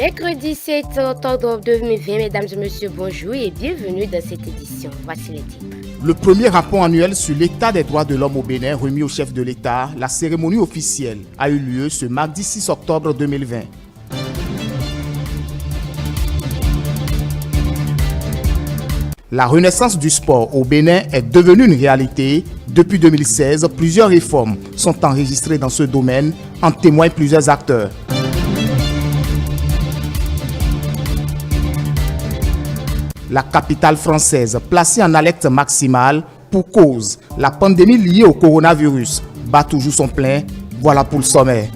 Mercredi 7 octobre 2020, mesdames et messieurs, bonjour et bienvenue dans cette édition. Voici les titres. Le premier rapport annuel sur l'état des droits de l'homme au Bénin remis au chef de l'État, la cérémonie officielle a eu lieu ce mardi 6 octobre 2020. La renaissance du sport au Bénin est devenue une réalité. Depuis 2016, plusieurs réformes sont enregistrées dans ce domaine, en témoignent plusieurs acteurs. La capitale française placée en alerte maximale pour cause. La pandémie liée au coronavirus bat toujours son plein. Voilà pour le sommaire.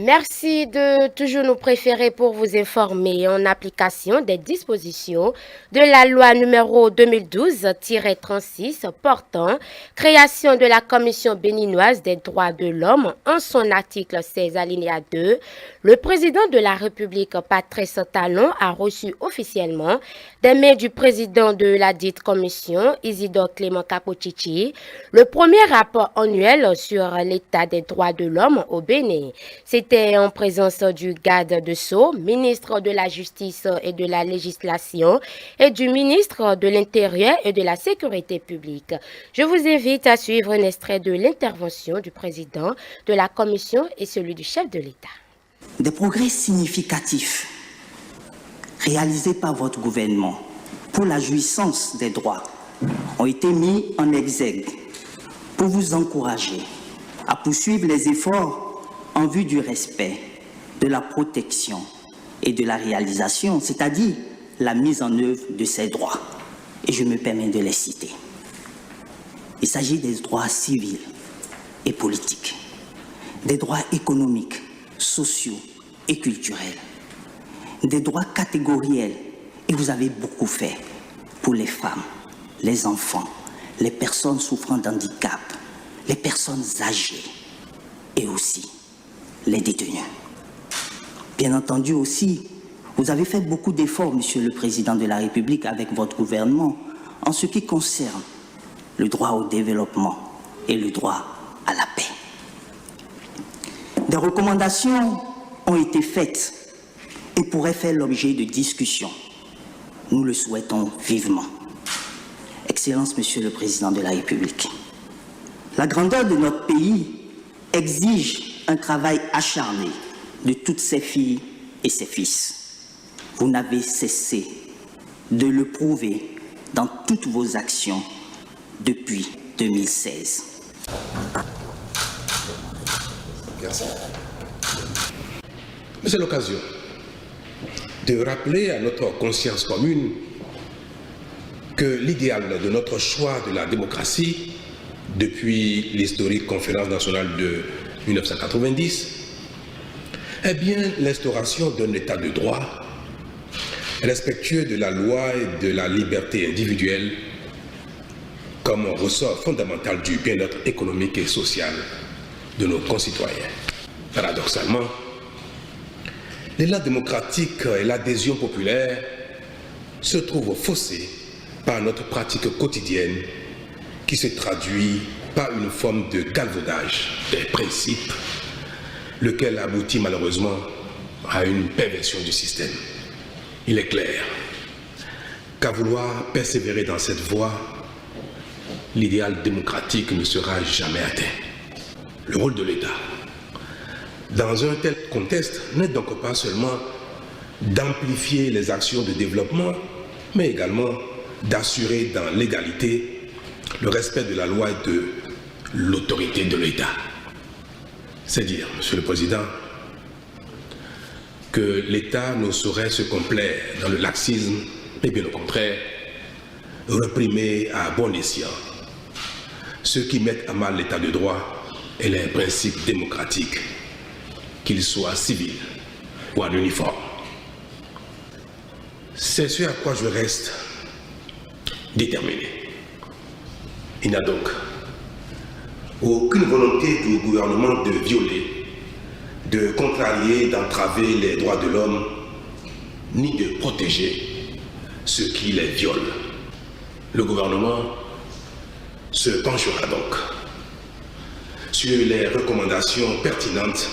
Merci de toujours nous préférer pour vous informer en application des dispositions de la loi numéro 2012-36 portant création de la Commission béninoise des droits de l'homme en son article 16 alinéa 2. Le président de la République, Patrice Talon, a reçu officiellement des mains du président de la dite commission, Isidore Clément Capochichi, le premier rapport annuel sur l'état des droits de l'homme au Bénin. C'était en présence du garde de Sceaux, ministre de la Justice et de la Législation, et du ministre de l'Intérieur et de la Sécurité publique. Je vous invite à suivre un extrait de l'intervention du président de la commission et celui du chef de l'État. Des progrès significatifs réalisés par votre gouvernement pour la jouissance des droits ont été mis en exergue pour vous encourager à poursuivre les efforts en vue du respect, de la protection et de la réalisation, c'est-à-dire la mise en œuvre de ces droits. Et je me permets de les citer. Il s'agit des droits civils et politiques, des droits économiques, sociaux et culturels, des droits catégoriels, et vous avez beaucoup fait pour les femmes, les enfants, les personnes souffrant d'handicap, les personnes âgées et aussi les détenus. Bien entendu aussi, vous avez fait beaucoup d'efforts, Monsieur le Président de la République, avec votre gouvernement, en ce qui concerne le droit au développement et le droit à la paix. Des recommandations ont été faites et pourraient faire l'objet de discussions. Nous le souhaitons vivement. Excellence, Monsieur le Président de la République, la grandeur de notre pays exige un travail acharné de toutes ses filles et ses fils. Vous n'avez cessé de le prouver dans toutes vos actions depuis 2016. Merci. Mais c'est l'occasion de rappeler à notre conscience commune que l'idéal de notre choix de la démocratie depuis l'historique conférence nationale de 1990 est bien l'instauration d'un état de droit respectueux de la loi et de la liberté individuelle comme ressort fondamental du bien-être économique et social de nos concitoyens. Paradoxalement, l'élan démocratique et l'adhésion populaire se trouvent faussés par notre pratique quotidienne qui se traduit par une forme de galvaudage des principes, lequel aboutit malheureusement à une perversion du système. Il est clair qu'à vouloir persévérer dans cette voie, l'idéal démocratique ne sera jamais atteint. Le rôle de l'État dans un tel contexte n'est donc pas seulement d'amplifier les actions de développement, mais également d'assurer dans l'égalité le respect de la loi et de l'autorité de l'État. C'est dire, Monsieur le Président, que l'État ne saurait se complaire dans le laxisme, mais bien au contraire, réprimer à bon escient ceux qui mettent à mal l'État de droit et les principes démocratiques, qu'ils soient civils ou en uniforme. C'est ce à quoi je reste déterminé. Il n'y a donc aucune volonté du gouvernement de violer, de contrarier, d'entraver les droits de l'homme, ni de protéger ceux qui les violent. Le gouvernement se penchera donc sur les recommandations pertinentes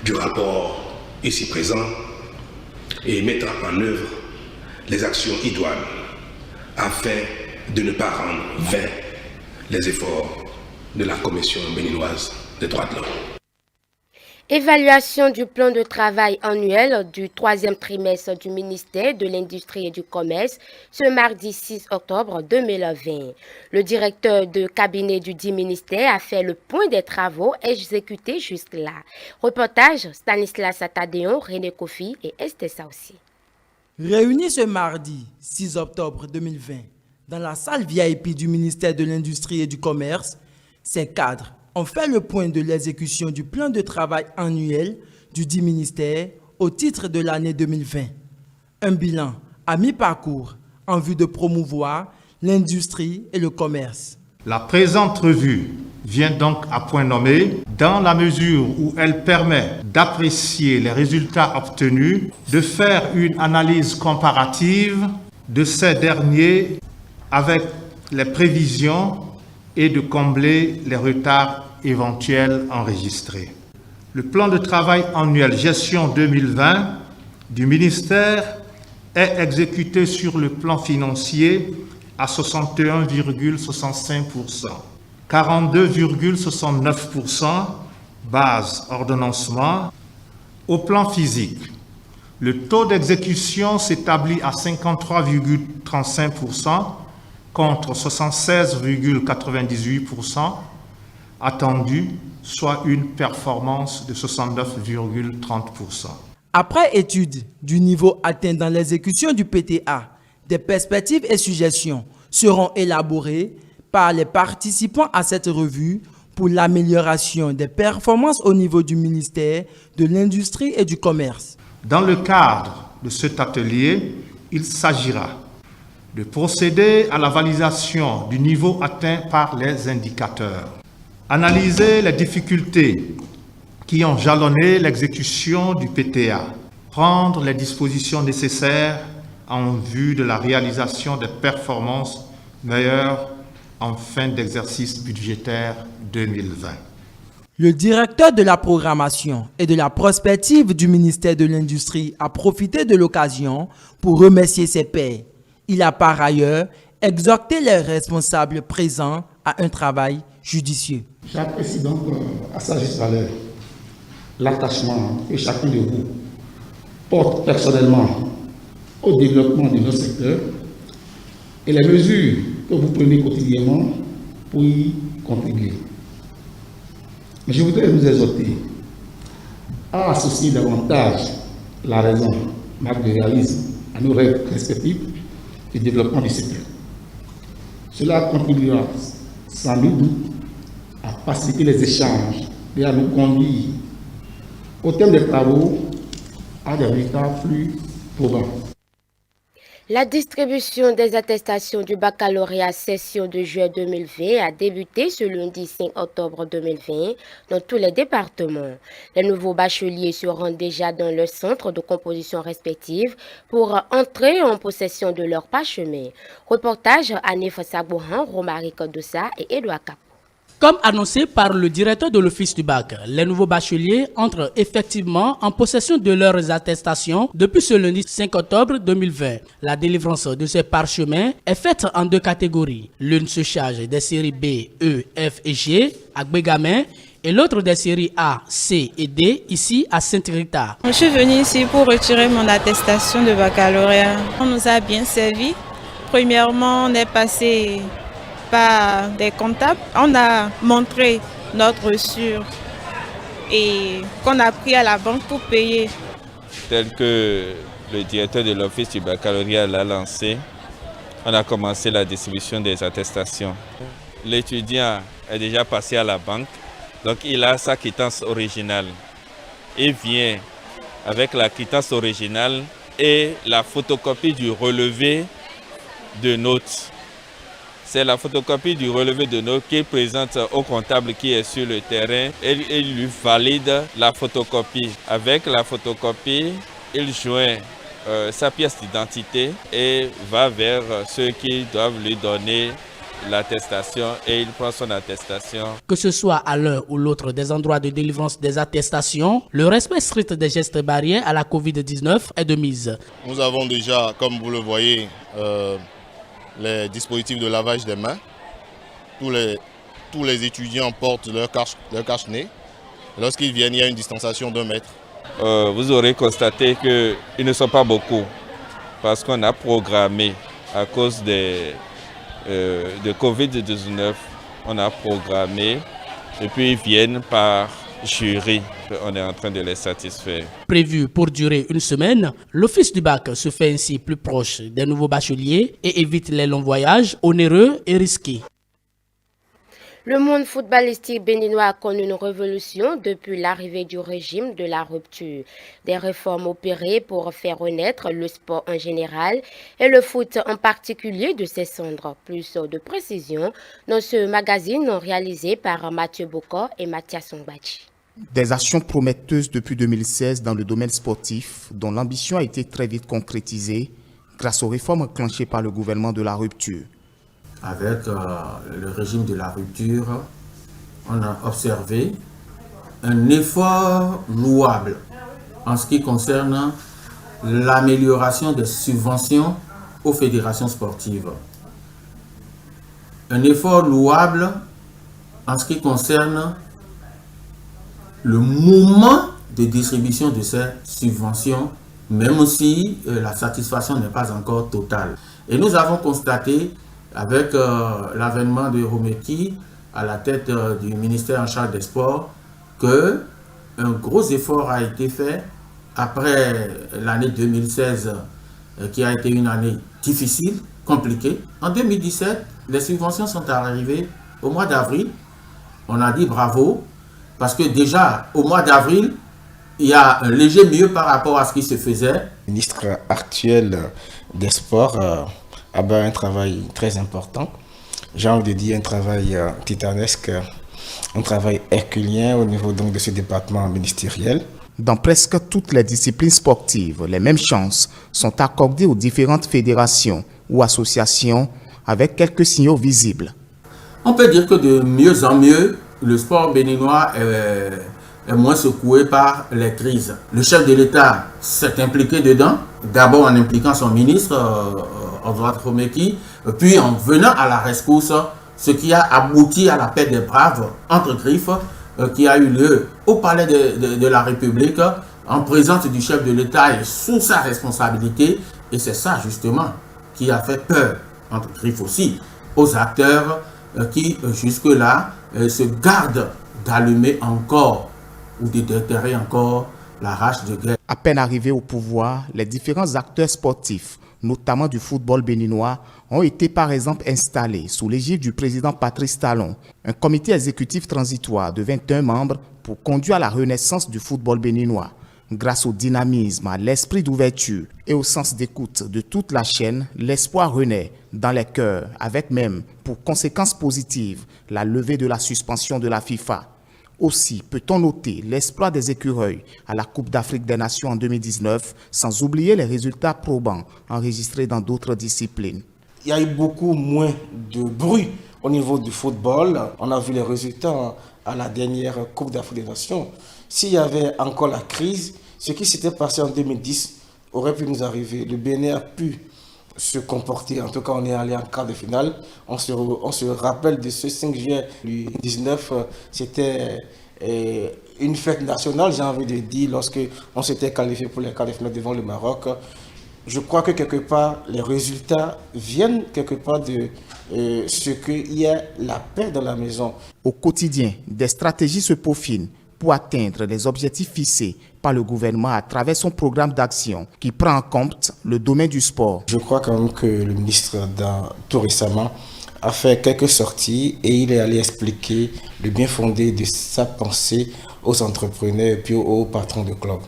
du rapport ici présent et mettra en œuvre les actions idoines afin de ne pas rendre vains les efforts de la Commission béninoise des droits de l'homme. Évaluation du plan de travail annuel du troisième trimestre du ministère de l'Industrie et du Commerce ce mardi 6 octobre 2020. Le directeur de cabinet du dit ministère a fait le point des travaux exécutés jusque-là. Reportage Stanislas Atadéon, René Kofi et Esther Saoussi. Réunis ce mardi 6 octobre 2020 dans la salle VIP du ministère de l'Industrie et du Commerce, ces cadres ont fait le point de l'exécution du plan de travail annuel du dit ministère au titre de l'année 2020. Un bilan à mi-parcours en vue de promouvoir l'industrie et le commerce. La présente revue vient donc à point nommé dans la mesure où elle permet d'apprécier les résultats obtenus, de faire une analyse comparative de ces derniers avec les prévisions et de combler les retards éventuels enregistrés. Le plan de travail annuel gestion 2020 du ministère est exécuté sur le plan financier à 61,65%, 42,69% base ordonnancement. Au plan physique, le taux d'exécution s'établit à 53,35% contre 76,98% attendu, soit une performance de 69,30%. Après étude du niveau atteint dans l'exécution du PTA, des perspectives et suggestions seront élaborées par les participants à cette revue pour l'amélioration des performances au niveau du ministère de l'Industrie et du Commerce. Dans le cadre de cet atelier, il s'agira de procéder à la validation du niveau atteint par les indicateurs, analyser les difficultés qui ont jalonné l'exécution du PTA, prendre les dispositions nécessaires en vue de la réalisation des performances meilleures en fin d'exercice budgétaire 2020. Le directeur de la programmation et de la prospective du ministère de l'Industrie a profité de l'occasion pour remercier ses pairs. Il a par ailleurs exhorté les responsables présents à un travail judicieux. J'apprécie donc à sa juste valeur l'attachement que chacun de vous porte personnellement au développement de notre secteur et les mesures que vous prenez quotidiennement pour y contribuer. Mais je voudrais vous exhorter à associer davantage la raison, marque de réalisme, à nos rêves respectifs du développement du secteur. Cela contribuera sans nul doute à faciliter les échanges et à nous conduire au terme des travaux à des résultats plus probants. La distribution des attestations du baccalauréat session de juillet 2020 a débuté ce lundi 5 octobre 2020 dans tous les départements. Les nouveaux bacheliers se rendent déjà dans leur centre de composition respective pour entrer en possession de leur parchemin. Reportage Anif Sabouhan, Romaric Doussa et Edouard Cap. Comme annoncé par le directeur de l'office du bac, les nouveaux bacheliers entrent effectivement en possession de leurs attestations depuis ce lundi 5 octobre 2020. La délivrance de ces parchemins est faite en deux catégories. L'une se charge des séries B, E, F et G à Bégamin et l'autre des séries A, C et D ici à Sainte-Rita. Je suis venue ici pour retirer mon attestation de baccalauréat. On nous a bien servi. Premièrement, on est passé par des comptables. On a montré notre reçu et qu'on a pris à la banque pour payer. Tel que le directeur de l'office du baccalauréat l'a lancé, on a commencé la distribution des attestations. L'étudiant est déjà passé à la banque, donc il a sa quittance originale. Il vient avec la quittance originale et la photocopie du relevé de notes. C'est la photocopie du relevé de notes qu'il présente au comptable qui est sur le terrain et il lui valide la photocopie. Avec la photocopie, il joint sa pièce d'identité et va vers ceux qui doivent lui donner l'attestation et il prend son attestation. Que ce soit à l'un ou l'autre des endroits de délivrance des attestations, le respect strict des gestes barrières à la Covid-19 est de mise. Nous avons déjà, comme vous le voyez, les dispositifs de lavage des mains. Tous les étudiants portent leur cache-nez. Lorsqu'ils viennent, il y a une distanciation d'1 mètre. Vous aurez constaté qu'ils ne sont pas beaucoup parce qu'on a programmé à cause de Covid-19, on a programmé et puis ils viennent par jury. On est en train de les satisfaire. Prévu pour durer 1 semaine, l'Office du bac se fait ainsi plus proche des nouveaux bacheliers et évite les longs voyages onéreux et risqués. Le monde footballistique béninois a connu une révolution depuis l'arrivée du régime de la rupture. Des réformes opérées pour faire renaître le sport en général et le foot en particulier de ses cendres. Plus de précisions dans ce magazine réalisé par Mathieu Bocor et Mathias Ongbachi. Des actions prometteuses depuis 2016 dans le domaine sportif dont l'ambition a été très vite concrétisée grâce aux réformes enclenchées par le gouvernement de la rupture. Avec le régime de la rupture, on a observé un effort louable en ce qui concerne l'amélioration des subventions aux fédérations sportives. Un effort louable en ce qui concerne le moment de distribution de ces subventions, même si la satisfaction n'est pas encore totale. Et nous avons constaté avec l'avènement de Romeki à la tête du ministère en charge des sports, qu'un gros effort a été fait après l'année 2016 qui a été une année difficile, compliquée. En 2017, les subventions sont arrivées au mois d'avril. On a dit bravo parce que déjà au mois d'avril, il y a un léger mieux par rapport à ce qui se faisait. Le ministre actuel des Sports a un travail très important. J'ai envie de dire un travail titanesque, un travail herculien au niveau donc de ce département ministériel. Dans presque toutes les disciplines sportives, les mêmes chances sont accordées aux différentes fédérations ou associations avec quelques signaux visibles. On peut dire que de mieux en mieux, le sport béninois est moins secoué par les crises. Le chef de l'État s'est impliqué dedans, d'abord en impliquant son ministre, Androat Romeki, puis en venant à la rescousse, ce qui a abouti à la paix des braves entre griffes, qui a eu lieu au palais de la République, en présence du chef de l'État et sous sa responsabilité. Et c'est ça justement qui a fait peur, entre griffes aussi, aux acteurs qui jusque-là se gardent d'allumer encore ou de déterrer encore la rage de guerre. À peine arrivés au pouvoir, les différents acteurs sportifs, notamment du football béninois, ont été par exemple installés sous l'égide du président Patrice Talon, un comité exécutif transitoire de 21 membres pour conduire à la renaissance du football béninois. Grâce au dynamisme, à l'esprit d'ouverture et au sens d'écoute de toute la chaîne, l'espoir renaît dans les cœurs, avec même pour conséquence positive la levée de la suspension de la FIFA. Aussi peut-on noter l'exploit des écureuils à la Coupe d'Afrique des Nations en 2019, sans oublier les résultats probants enregistrés dans d'autres disciplines. Il y a eu beaucoup moins de bruit au niveau du football. On a vu les résultats à la dernière Coupe d'Afrique des Nations. S'il y avait encore la crise, ce qui s'était passé en 2010 aurait pu nous arriver. Le Bénin a pu se comporter, en tout cas on est allé en quart de finale. On se rappelle de ce 5 juillet 2019, c'était une fête nationale, j'ai envie de dire, lorsque on s'était qualifié pour les quarts de finale devant le Maroc. Je crois que quelque part, les résultats viennent quelque part de ce qu'il y a la paix dans la maison. Au quotidien, des stratégies se peaufinent pour atteindre les objectifs fixés par le gouvernement à travers son programme d'action qui prend en compte le domaine du sport. Je crois quand même que le ministre, tout récemment, a fait quelques sorties et il est allé expliquer le bien fondé de sa pensée aux entrepreneurs et puis aux patrons de clubs.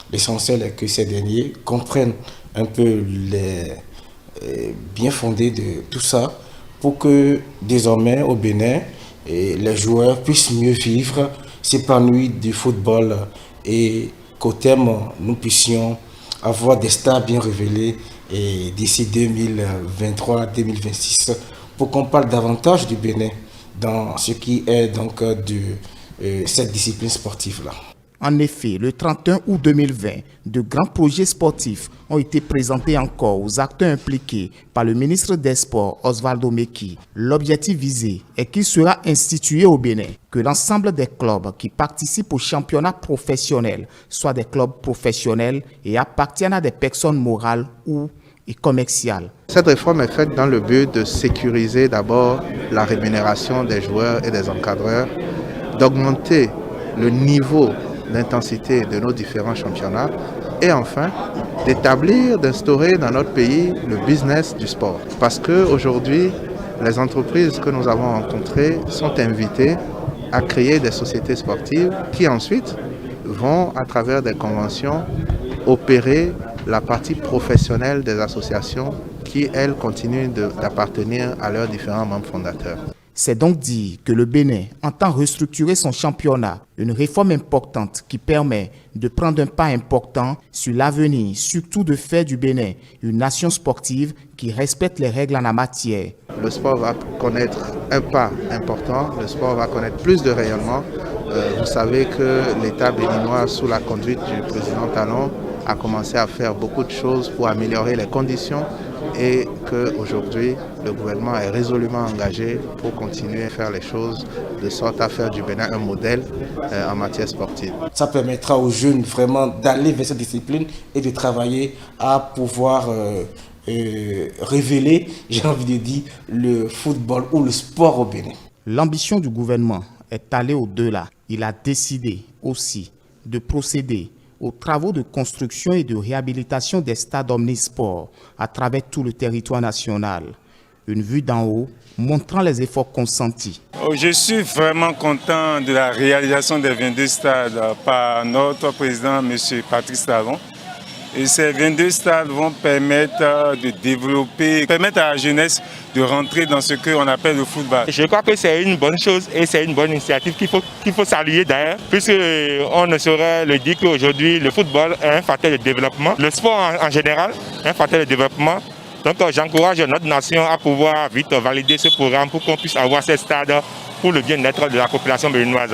L'essentiel est que ces derniers comprennent un peu les bien fondés de tout ça pour que désormais au Bénin, les joueurs puissent mieux vivre, s'épanouir du football et qu'au terme, nous puissions avoir des stars bien révélés et d'ici 2023-2026 pour qu'on parle davantage du Bénin dans ce qui est donc de cette discipline sportive-là. En effet, le 31 août 2020, de grands projets sportifs ont été présentés encore aux acteurs impliqués par le ministre des Sports, Osvaldo Meki. L'objectif visé est qu'il sera institué au Bénin que l'ensemble des clubs qui participent au championnat professionnel soient des clubs professionnels et appartiennent à des personnes morales ou commerciales. Cette réforme est faite dans le but de sécuriser d'abord la rémunération des joueurs et des encadreurs, d'augmenter le niveau d'intensité de nos différents championnats et enfin d'établir, d'instaurer dans notre pays le business du sport. Parce qu'aujourd'hui, les entreprises que nous avons rencontrées sont invitées à créer des sociétés sportives qui ensuite vont, à travers des conventions, opérer la partie professionnelle des associations qui, elles, continuent d'appartenir à leurs différents membres fondateurs. C'est donc dire que le Bénin entend restructurer son championnat, une réforme importante qui permet de prendre un pas important sur l'avenir, surtout de faire du Bénin une nation sportive qui respecte les règles en la matière. Le sport va connaître un pas important, le sport va connaître plus de rayonnement. Vous savez que l'État béninois, sous la conduite du président Talon, a commencé à faire beaucoup de choses pour améliorer les conditions et qu'aujourd'hui, le gouvernement est résolument engagé pour continuer à faire les choses de sorte à faire du Bénin un modèle en matière sportive. Ça permettra aux jeunes vraiment d'aller vers cette discipline et de travailler à pouvoir révéler, j'ai envie de dire, le football ou le sport au Bénin. L'ambition du gouvernement est allée au-delà. Il a décidé aussi de procéder aux travaux de construction et de réhabilitation des stades omnisports à travers tout le territoire national. Une vue d'en haut montrant les efforts consentis. Je suis vraiment content de la réalisation des 22 stades par notre président, M. Patrice Talon. Et ces 22 stades vont permettre de développer, permettre à la jeunesse de rentrer dans ce qu'on appelle le football. Je crois que c'est une bonne chose et c'est une bonne initiative qu'il faut saluer d'ailleurs, puisqu'on ne saurait le dire qu'aujourd'hui le football est un facteur de développement, le sport en général est un facteur de développement. Donc j'encourage notre nation à pouvoir vite valider ce programme pour qu'on puisse avoir ces stades pour le bien-être de la population béninoise.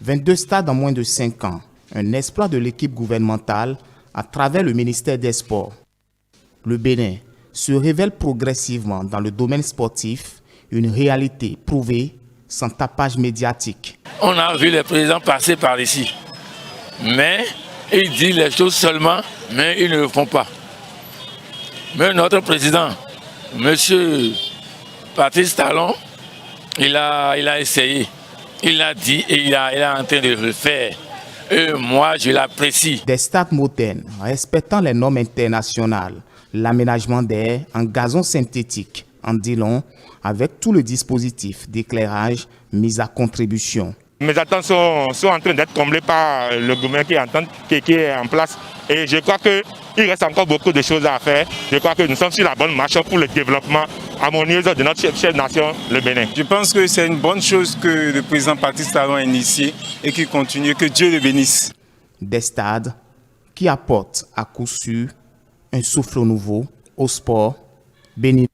22 stades en moins de 5 ans, un exploit de l'équipe gouvernementale à travers le ministère des Sports. Le Bénin se révèle progressivement dans le domaine sportif, une réalité prouvée sans tapage médiatique. On a vu les présidents passer par ici, mais ils disent les choses seulement, mais ils ne le font pas. Mais notre président, M. Patrice Talon, il a essayé, il a dit et il est en train de le faire. Et moi, je l'apprécie. Des stades modernes, respectant les normes internationales, l'aménagement d'air en gazon synthétique, en dit long, avec tout le dispositif d'éclairage mis à contribution. Mes attentes sont en train d'être comblées par le gouvernement qui est en place. Et je crois qu'il reste encore beaucoup de choses à faire. Je crois que nous sommes sur la bonne marche pour le développement harmonieux de notre chef nation, le Bénin. Je pense que c'est une bonne chose que le président Patrice Talon a initié et qui continue, que Dieu le bénisse. Des stades qui apportent à coup sûr un souffle nouveau au sport béninois.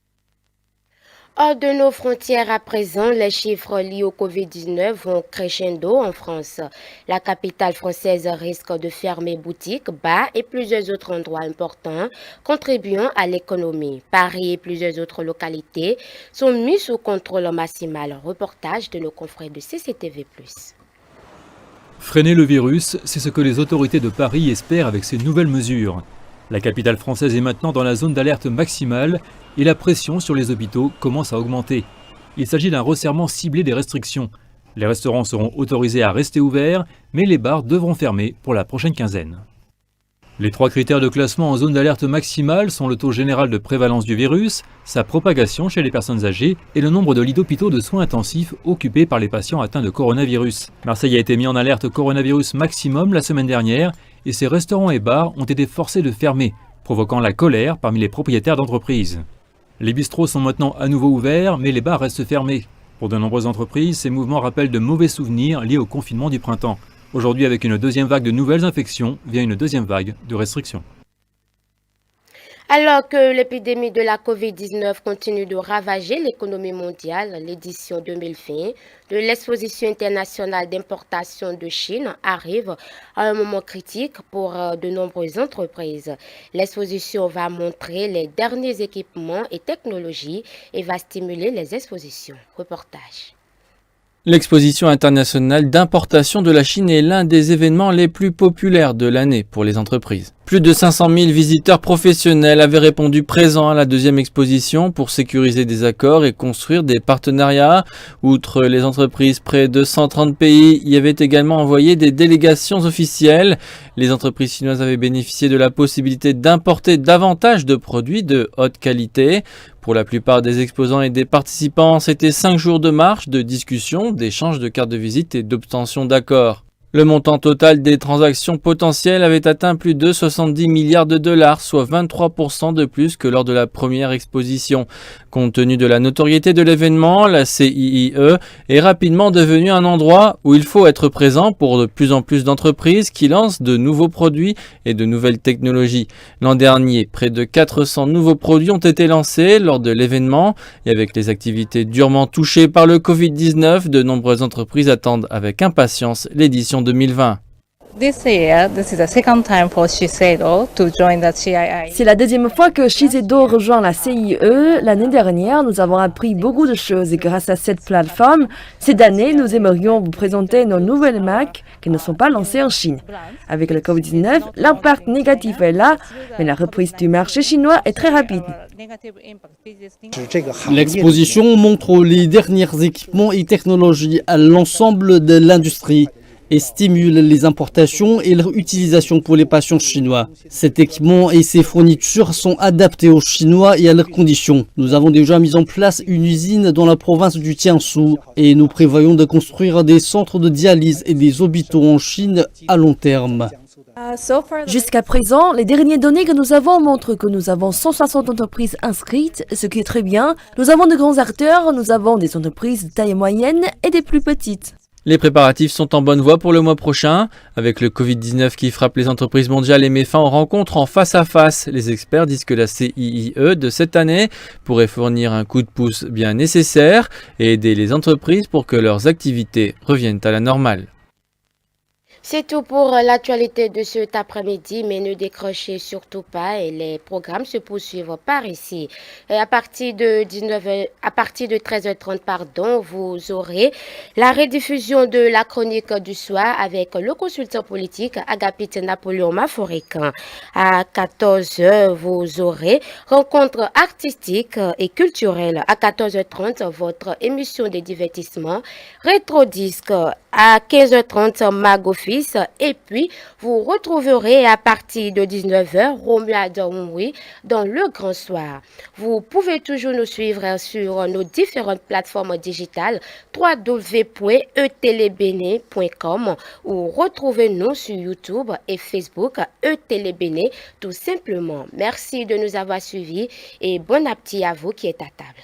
Hors de nos frontières à présent, les chiffres liés au Covid-19 vont crescendo en France. La capitale française risque de fermer boutiques, bars et plusieurs autres endroits importants contribuant à l'économie. Paris et plusieurs autres localités sont mis sous contrôle maximal. Reportage de nos confrères de CCTV+. Freiner le virus, c'est ce que les autorités de Paris espèrent avec ces nouvelles mesures. La capitale française est maintenant dans la zone d'alerte maximale et la pression sur les hôpitaux commence à augmenter. Il s'agit d'un resserrement ciblé des restrictions. Les restaurants seront autorisés à rester ouverts, mais les bars devront fermer pour la prochaine quinzaine. Les 3 critères de classement en zone d'alerte maximale sont le taux général de prévalence du virus, sa propagation chez les personnes âgées et le nombre de lits d'hôpitaux de soins intensifs occupés par les patients atteints de coronavirus. Marseille a été mis en alerte coronavirus maximum la semaine dernière et ses restaurants et bars ont été forcés de fermer, provoquant la colère parmi les propriétaires d'entreprises. Les bistrots sont maintenant à nouveau ouverts, mais les bars restent fermés. Pour de nombreuses entreprises, ces mouvements rappellent de mauvais souvenirs liés au confinement du printemps. Aujourd'hui, avec une deuxième vague de nouvelles infections, vient une deuxième vague de restrictions. Alors que l'épidémie de la COVID-19 continue de ravager l'économie mondiale, l'édition 2020 de l'exposition internationale d'importation de Chine arrive à un moment critique pour de nombreuses entreprises. L'exposition va montrer les derniers équipements et technologies et va stimuler les expositions. Reportage. L'exposition internationale d'importation de la Chine est l'un des événements les plus populaires de l'année pour les entreprises. Plus de 500 000 visiteurs professionnels avaient répondu présents à la deuxième exposition pour sécuriser des accords et construire des partenariats. Outre les entreprises, près de 130 pays y avaient également envoyé des délégations officielles. Les entreprises chinoises avaient bénéficié de la possibilité d'importer davantage de produits de haute qualité. Pour la plupart des exposants et des participants, c'était 5 jours de marche, de discussion, d'échange de cartes de visite et d'obtention d'accords. Le montant total des transactions potentielles avait atteint plus de 70 milliards de dollars, soit 23% de plus que lors de la première exposition. Compte tenu de la notoriété de l'événement, la CIIE est rapidement devenue un endroit où il faut être présent pour de plus en plus d'entreprises qui lancent de nouveaux produits et de nouvelles technologies. L'an dernier, près de 400 nouveaux produits ont été lancés lors de l'événement et avec les activités durement touchées par le Covid-19, de nombreuses entreprises attendent avec impatience l'édition 2020. C'est la deuxième fois que Shiseido rejoint la CIE. L'année dernière, nous avons appris beaucoup de choses grâce à cette plateforme. Cette année, nous aimerions vous présenter nos nouvelles marques qui ne sont pas lancées en Chine. Avec le Covid-19, l'impact négatif est là, mais la reprise du marché chinois est très rapide. L'exposition montre les derniers équipements et technologies à l'ensemble de l'industrie et stimule les importations et leur utilisation pour les patients chinois. Cet équipement et ses fournitures sont adaptés aux Chinois et à leurs conditions. Nous avons déjà mis en place une usine dans la province du Jiangsu et nous prévoyons de construire des centres de dialyse et des hôpitaux en Chine à long terme. Jusqu'à présent, les dernières données que nous avons montrent que nous avons 160 entreprises inscrites, ce qui est très bien. Nous avons de grands acteurs, nous avons des entreprises de taille moyenne et des plus petites. Les préparatifs sont en bonne voie pour le mois prochain. Avec le Covid-19 qui frappe les entreprises mondiales et met fin aux rencontres en face à face, les experts disent que la CIIE de cette année pourrait fournir un coup de pouce bien nécessaire et aider les entreprises pour que leurs activités reviennent à la normale. C'est tout pour l'actualité de cet après-midi, mais ne décrochez surtout pas et les programmes se poursuivent par ici. Et à partir de 13h30, vous aurez la rediffusion de la chronique du soir avec le consultant politique Agapite Napoléon Maforic. À 14h, vous aurez rencontre artistique et culturelle. À 14h30, votre émission de divertissement Rétro-Disque. À 15h30, Mag Office. Et puis, vous retrouverez à partir de 19h, Romia Daoumouи dans le Grand Soir. Vous pouvez toujours nous suivre sur nos différentes plateformes digitales www.etelebene.com ou retrouvez-nous sur YouTube et Facebook Etelebene tout simplement. Merci de nous avoir suivis et bon appétit à vous qui êtes à table.